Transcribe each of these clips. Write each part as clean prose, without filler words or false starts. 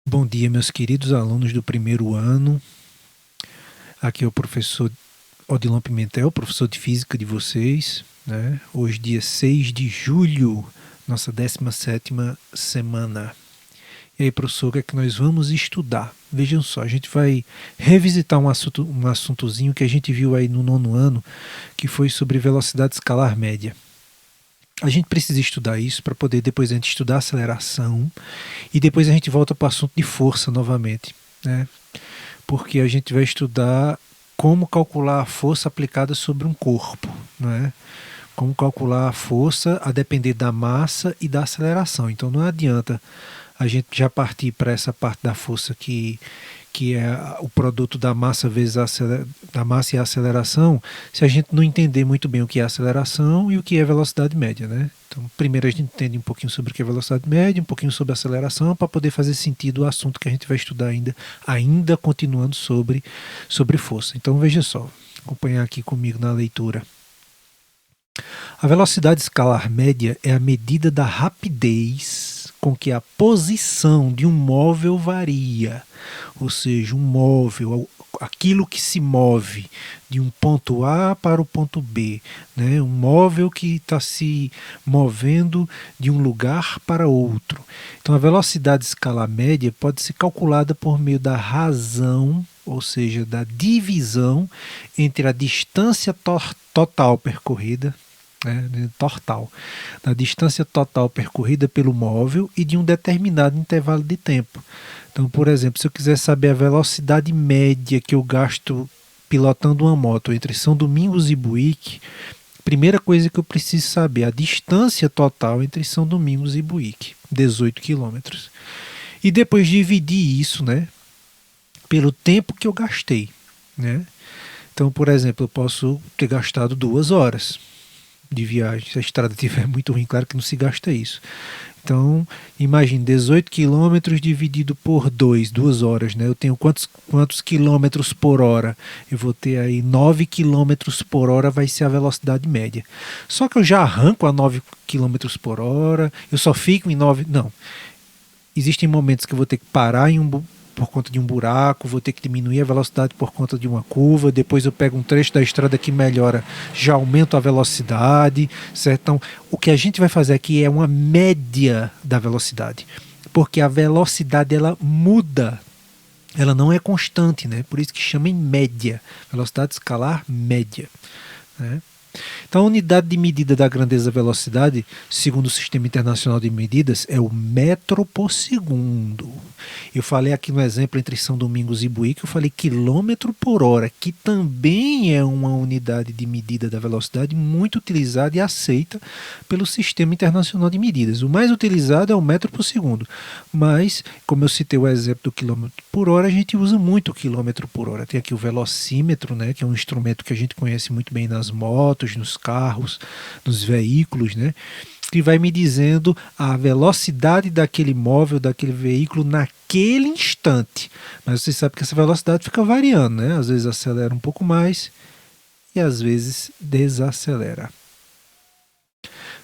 Bom dia, meus queridos alunos do primeiro ano. Aqui é o professor Odilon Pimentel, professor de física de vocês, né? Hoje, dia 6 de julho, nossa 17ª semana. E aí, professor, o que é que nós vamos estudar? Vejam só, a gente vai revisitar um assuntozinho que a gente viu aí no nono ano, que foi sobre velocidade escalar média. A gente precisa estudar isso para poder depois a gente estudar aceleração e depois a gente volta para o assunto de força novamente, né? Porque a gente vai estudar como calcular a força aplicada sobre um corpo, né? Como calcular a força a depender da massa e da aceleração. Então não adianta a gente já partir para essa parte da força que é o produto da massa vezes da massa e a aceleração, se a gente não entender muito bem o que é aceleração e o que é velocidade média, né? Então, primeiro a gente entende um pouquinho sobre o que é velocidade média, um pouquinho sobre aceleração, para poder fazer sentido o assunto que a gente vai estudar ainda continuando sobre força. Então, veja só, acompanhar aqui comigo na leitura. A velocidade escalar média é a medida da rapidez com que a posição de um móvel varia, ou seja, um móvel, aquilo que se move de um ponto A para o ponto B, né? Um móvel que está se movendo de um lugar para outro. Então, a velocidade escalar média pode ser calculada por meio da razão, ou seja, da divisão entre a distância total percorrida, total, da distância total percorrida pelo móvel e de um determinado intervalo de tempo. Então, por exemplo, se eu quiser saber a velocidade média que eu gasto pilotando uma moto entre São Domingos e Buíque, primeira coisa que eu preciso saber é a distância total entre São Domingos e Buíque, 18 quilômetros. E depois dividir isso, né, pelo tempo que eu gastei, né? Então, por exemplo, eu posso ter gastado 2 horas de viagem. Se a estrada estiver muito ruim, claro que não se gasta isso. Então, imagine 18 quilômetros dividido por 2 horas, né? Eu tenho quantos quilômetros por hora? Eu vou ter aí 9 quilômetros por hora, vai ser a velocidade média. Só que eu já arranco a 9 quilômetros por hora, eu só fico em 9. Não. Existem momentos que eu vou ter que parar por conta de um buraco, vou ter que diminuir a velocidade por conta de uma curva, depois eu pego um trecho da estrada que melhora, já aumento a velocidade, certo? Então, o que a gente vai fazer aqui é uma média da velocidade, porque a velocidade ela muda, ela não é constante, né? Por isso que chama em média, velocidade escalar média, né? Então, a unidade de medida da grandeza da velocidade, segundo o Sistema Internacional de Medidas, é o metro por segundo. Eu falei aqui no exemplo entre São Domingos e Buíque, eu falei quilômetro por hora, que também é uma unidade de medida da velocidade muito utilizada e aceita pelo Sistema Internacional de Medidas. O mais utilizado é o metro por segundo, mas, como eu citei o exemplo do quilômetro por hora, a gente usa muito o quilômetro por hora. Tem aqui o velocímetro, né, que é um instrumento que a gente conhece muito bem nas motos, nos carros, nos veículos, né? Que vai me dizendo a velocidade daquele móvel, daquele veículo naquele instante. Mas você sabe que essa velocidade fica variando, né? Às vezes acelera um pouco mais e às vezes desacelera.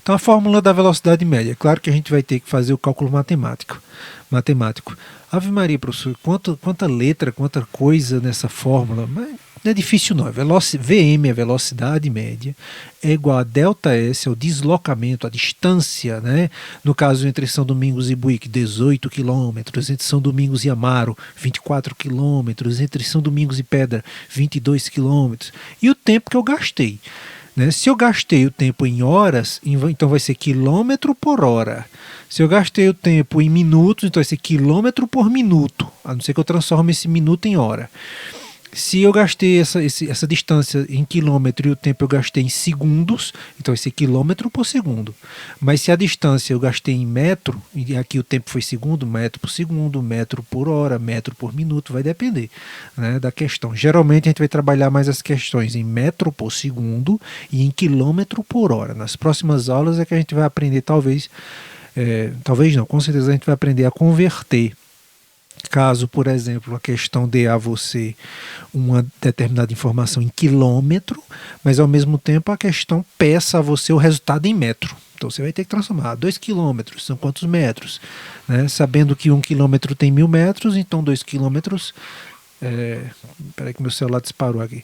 Então a fórmula da velocidade média, claro que a gente vai ter que fazer o cálculo matemático. Ave Maria, professor, quanta letra, quanta coisa nessa fórmula, mas não é difícil não. VM, a velocidade média, é igual a ΔS, é o deslocamento, a distância, né? No caso entre São Domingos e Buíque, 18 quilômetros, entre São Domingos e Amaro, 24 quilômetros, entre São Domingos e Pedra, 22 quilômetros, e o tempo que eu gastei. Né? Se eu gastei o tempo em horas, então vai ser quilômetro por hora. Se eu gastei o tempo em minutos, então vai ser quilômetro por minuto, a não ser que eu transforme esse minuto em hora. Se eu gastei essa distância em quilômetro e o tempo eu gastei em segundos, então vai ser quilômetro por segundo. Mas se a distância eu gastei em metro, e aqui o tempo foi segundo, metro por segundo, metro por hora, metro por minuto, vai depender, né, da questão. Geralmente a gente vai trabalhar mais as questões em metro por segundo e em quilômetro por hora. Nas próximas aulas é que a gente vai aprender, talvez não, com certeza a gente vai aprender a converter Caso, por exemplo, a questão dê a você uma determinada informação em quilômetro, mas ao mesmo tempo a questão peça a você o resultado em metro. Então você vai ter que transformar 2 quilômetros, são quantos metros? Né? Sabendo que 1 quilômetro tem 1.000 metros, então 2 quilômetros. Peraí que meu celular disparou aqui.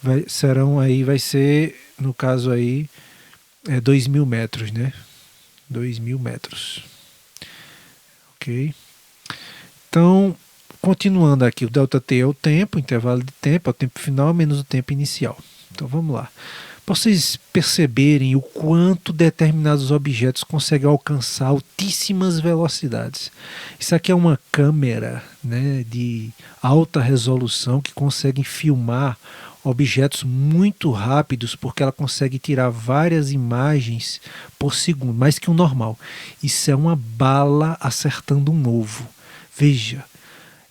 Vai ser, no caso aí, 2.000 metros, né? 2.000 metros. Ok? Então, continuando aqui, o ΔT é o tempo, o intervalo de tempo, é o tempo final menos o tempo inicial. Então vamos lá. Para vocês perceberem o quanto determinados objetos conseguem alcançar altíssimas velocidades. Isso aqui é uma câmera, né, de alta resolução que consegue filmar objetos muito rápidos, porque ela consegue tirar várias imagens por segundo, mais que o normal. Isso é uma bala acertando um ovo. Veja,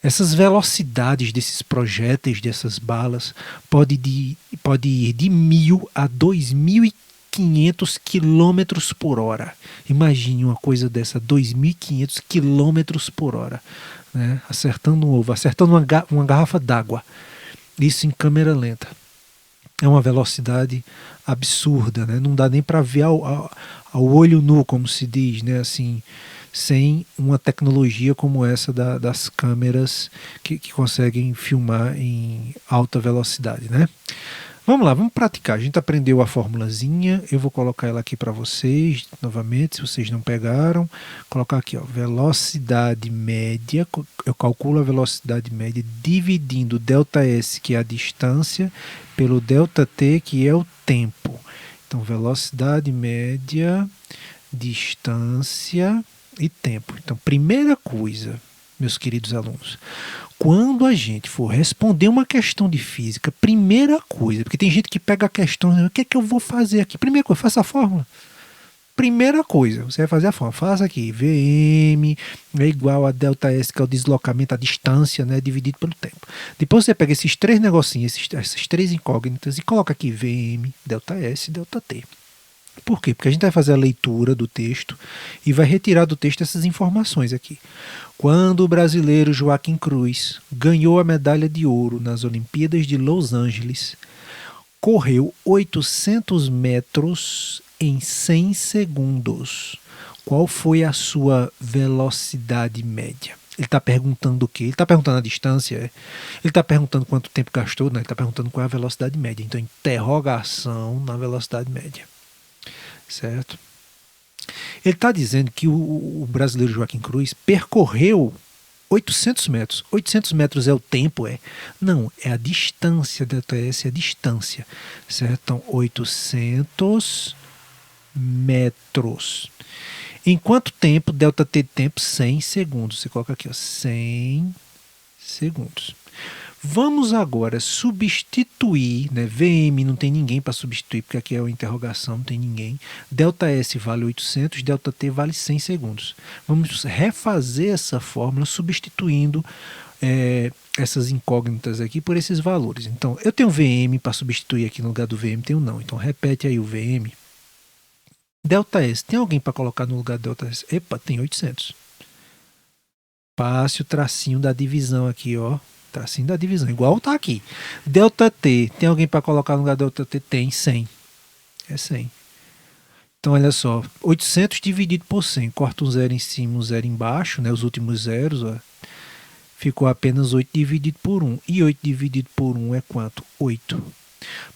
essas velocidades desses projéteis, dessas balas, pode ir de 1.000 a 2.500 quilômetros por hora. Imagine uma coisa dessa, 2.500 quilômetros por hora, né? Acertando um ovo, acertando uma garrafa d'água. Isso em câmera lenta. É uma velocidade absurda, né? Não dá nem para ver ao olho nu, como se diz, né? Assim, sem uma tecnologia como essa das câmeras que conseguem filmar em alta velocidade, né? Vamos lá, vamos praticar. A gente aprendeu a formulazinha, eu vou colocar ela aqui para vocês novamente, se vocês não pegaram. Colocar aqui, ó, velocidade média, eu calculo a velocidade média dividindo ΔS, que é a distância, pelo ΔT, que é o tempo. Então, velocidade média, distância e tempo. Então, primeira coisa, meus queridos alunos, quando a gente for responder uma questão de física, primeira coisa, porque tem gente que pega a questão, o que é que eu vou fazer aqui? Primeira coisa, faça a fórmula. Primeira coisa, você vai fazer a fórmula. Faça aqui, Vm é igual a ΔS, que é o deslocamento, a distância, né, dividido pelo tempo. Depois você pega esses três negocinhos, essas três incógnitas, e coloca aqui Vm, ΔS, ΔT. Por quê? Porque a gente vai fazer a leitura do texto e vai retirar do texto essas informações aqui. Quando o brasileiro Joaquim Cruz ganhou a medalha de ouro nas Olimpíadas de Los Angeles, correu 800 metros em 100 segundos. Qual foi a sua velocidade média? Ele está perguntando o quê? Ele está perguntando a distância? Ele está perguntando quanto tempo gastou? Não, ele está perguntando qual é a velocidade média. Então, interrogação na velocidade média. Certo? Ele está dizendo que o brasileiro Joaquim Cruz percorreu 800 metros. 800 metros é o tempo? Não, é a distância. ΔS é a distância. Certo? Então, 800 metros. Em quanto tempo? ΔT tempo, 100 segundos. Você coloca aqui, ó, 100 segundos. Vamos agora substituir, né? Vm não tem ninguém para substituir, porque aqui é uma interrogação, não tem ninguém. ΔS vale 800, ΔT vale 100 segundos. Vamos refazer essa fórmula substituindo essas incógnitas aqui por esses valores. Então, eu tenho Vm para substituir aqui no lugar do Vm, tenho não. Então, repete aí o Vm. ΔS, tem alguém para colocar no lugar do ΔS? Epa, tem 800. Passe o tracinho da divisão aqui, ó. Tracinho da divisão, igual tá aqui. ΔT, tem alguém para colocar no lugar do ΔT? Tem, 100. É 100. Então, olha só, 800 dividido por 100. Corta um zero em cima, um zero embaixo, né? Os últimos zeros, ó. Ficou apenas 8 dividido por 1. E 8 dividido por 1 é quanto? 8.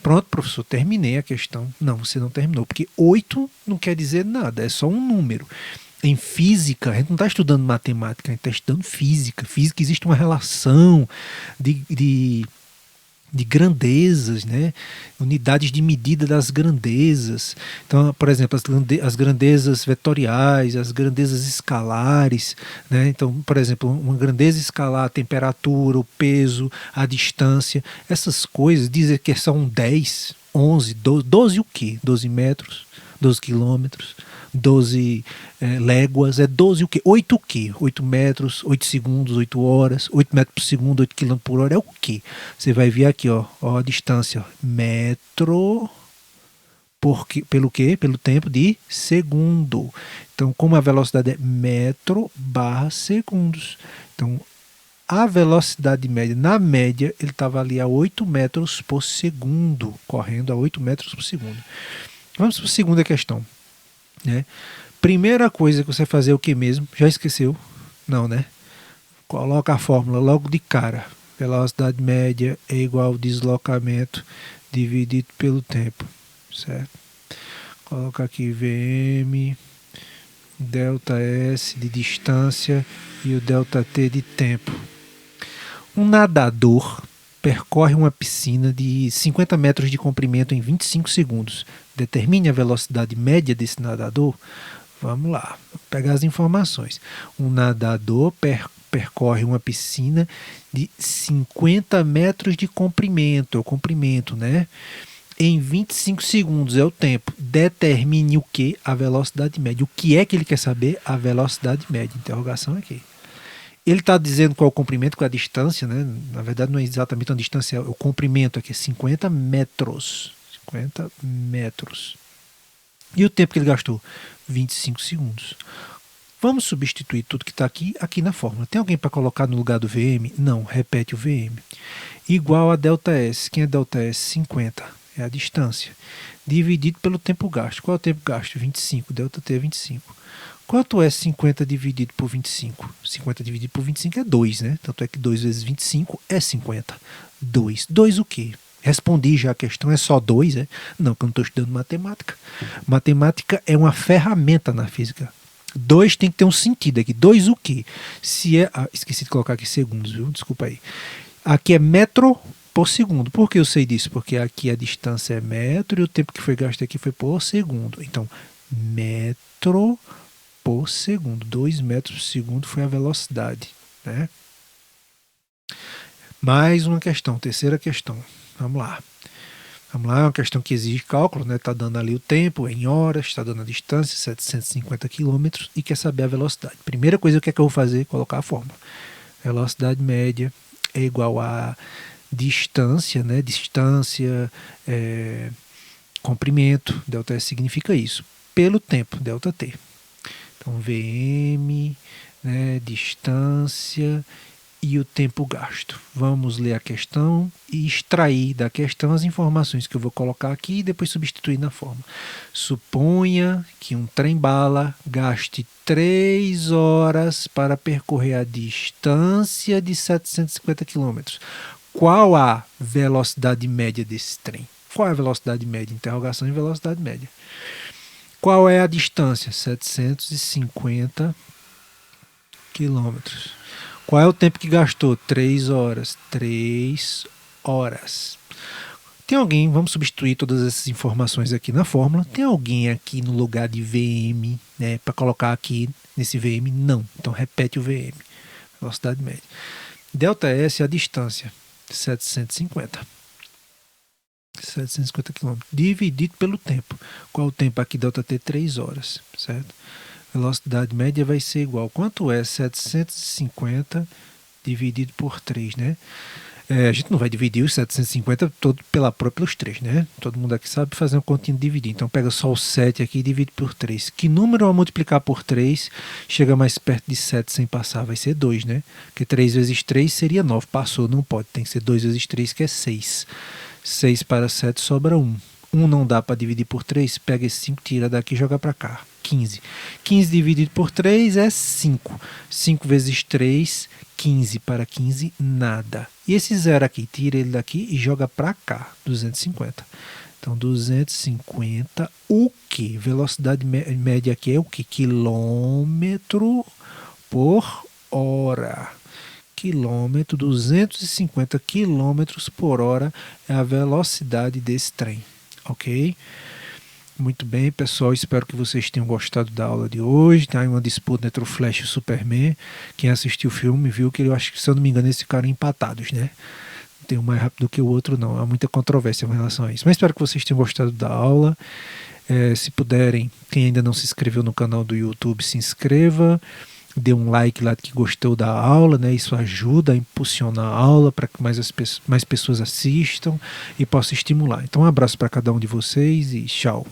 Pronto, professor, terminei a questão. Não, você não terminou, porque 8 não quer dizer nada, é só um número. Em física, a gente não está estudando matemática, a gente está estudando física. Física existe uma relação de grandezas, né? Unidades de medida das grandezas. Então, por exemplo, as grandezas vetoriais, as grandezas escalares, né? Então, por exemplo, uma grandeza escalar, a temperatura, o peso, a distância, essas coisas, dizer que são 10, 11, 12 o quê? 12 metros, 12 quilômetros, 12 léguas, é 12 o quê? 8 o quê? 8 metros, 8 segundos, 8 horas, 8 metros por segundo, 8 quilômetros por hora, é o quê? Você vai ver aqui, ó a distância, ó, metro pelo quê? Pelo tempo de segundo. Então, como a velocidade é metro barra segundos. Então, A velocidade média, na média, ele estava ali a 8 metros por segundo, correndo a 8 metros por segundo. Vamos para a segunda questão. Né? Primeira coisa que você vai fazer é o que mesmo? Já esqueceu? Não, né? Coloca a fórmula logo de cara. Velocidade média é igual ao deslocamento dividido pelo tempo, certo? Coloca aqui Vm, delta S de distância e o delta T de tempo. Um nadador percorre uma piscina de 50 metros de comprimento em 25 segundos. Determine a velocidade média desse nadador. Vamos lá, vou pegar as informações. Um nadador percorre uma piscina de 50 metros de comprimento, né? Em 25 segundos é o tempo. Determine o que? A velocidade média. O que é que ele quer saber? A velocidade média. Interrogação aqui. Ele está dizendo qual é o comprimento, qual é a distância, né? Na verdade não é exatamente uma distância, é o comprimento aqui, 50 metros. 50 metros. E o tempo que ele gastou? 25 segundos. Vamos substituir tudo que está aqui na fórmula. Tem alguém para colocar no lugar do Vm? Não, repete o Vm. Igual a ΔS. Quem é ΔS? 50. É a distância. Dividido pelo tempo gasto. Qual é o tempo gasto? 25. ΔT é 25. Quanto é 50 dividido por 25? 50 dividido por 25 é 2, né? Tanto é que 2 vezes 25 é 50. 2. 2 o quê? Respondi já a questão, é só 2, é? Não, que eu não estou estudando matemática. Matemática é uma ferramenta na física. 2 tem que ter um sentido aqui. 2 o quê? Se é... esqueci de colocar aqui segundos, viu? Desculpa aí. Aqui é metro por segundo. Por que eu sei disso? Porque aqui a distância é metro e o tempo que foi gasto aqui foi por segundo. Então, metro por segundo. 2 metros por segundo foi a velocidade, né? Mais uma questão, terceira questão. Vamos lá. Vamos lá, é uma questão que exige cálculo, né? Está dando ali o tempo em horas, está dando a distância, 750 km, e quer saber a velocidade. Primeira coisa que eu vou fazer, colocar a fórmula. Velocidade média é igual a distância, né? Distância, comprimento, ΔS significa isso, pelo tempo, ΔT. Então, Vm, né, distância e o tempo gasto. Vamos ler a questão e extrair da questão as informações que eu vou colocar aqui e depois substituir na fórmula. Suponha que um trem-bala gaste 3 horas para percorrer a distância de 750 km. Qual a velocidade média desse trem? Qual é a velocidade média? Interrogação em velocidade média. Qual é a distância? 750 quilômetros. Qual é o tempo que gastou? 3 horas. 3 horas. Tem alguém, vamos substituir todas essas informações aqui na fórmula. Tem alguém aqui no lugar de Vm, né, para colocar aqui nesse Vm? Não. Então repete o Vm. Velocidade média. ΔS é a distância. 750 km, dividido pelo tempo. Qual o tempo aqui? ΔT 3 horas, certo? Velocidade média vai ser igual. Quanto é 750 dividido por 3, né? A gente não vai dividir os 750 todo pelos 3, né? Todo mundo aqui sabe fazer um continho de dividir. Então pega só o 7 aqui e divide por 3. Que número ao multiplicar por 3 chega mais perto de 7 sem passar? Vai ser 2, né? Porque 3 vezes 3 seria 9. Passou, não pode. Tem que ser 2 vezes 3, que é 6. 6 para 7 sobra 1. 1 não dá para dividir por 3. Pega esse 5, tira daqui e joga para cá. 15. 15 dividido por 3 é 5. 5 vezes 3, 15 para 15, nada. E esse zero aqui, tira ele daqui e joga para cá, 250. Então, 250, o que? Velocidade média aqui é o que? Quilômetro por hora. Quilômetro, 250 quilômetros por hora é a velocidade desse trem, ok? Muito bem, pessoal, espero que vocês tenham gostado da aula de hoje. Tá aí uma disputa entre o Flash e o Superman. Quem assistiu o filme viu que eu acho que, se eu não me engano, eles ficaram empatados, né? Não tem um mais rápido do que o outro, não. Há muita controvérsia em relação a isso. Mas espero que vocês tenham gostado da aula. Se puderem, quem ainda não se inscreveu no canal do YouTube, se inscreva. Dê um like lá que gostou da aula, né? Isso ajuda a impulsionar a aula para que mais pessoas assistam e possa estimular. Então, um abraço para cada um de vocês e tchau.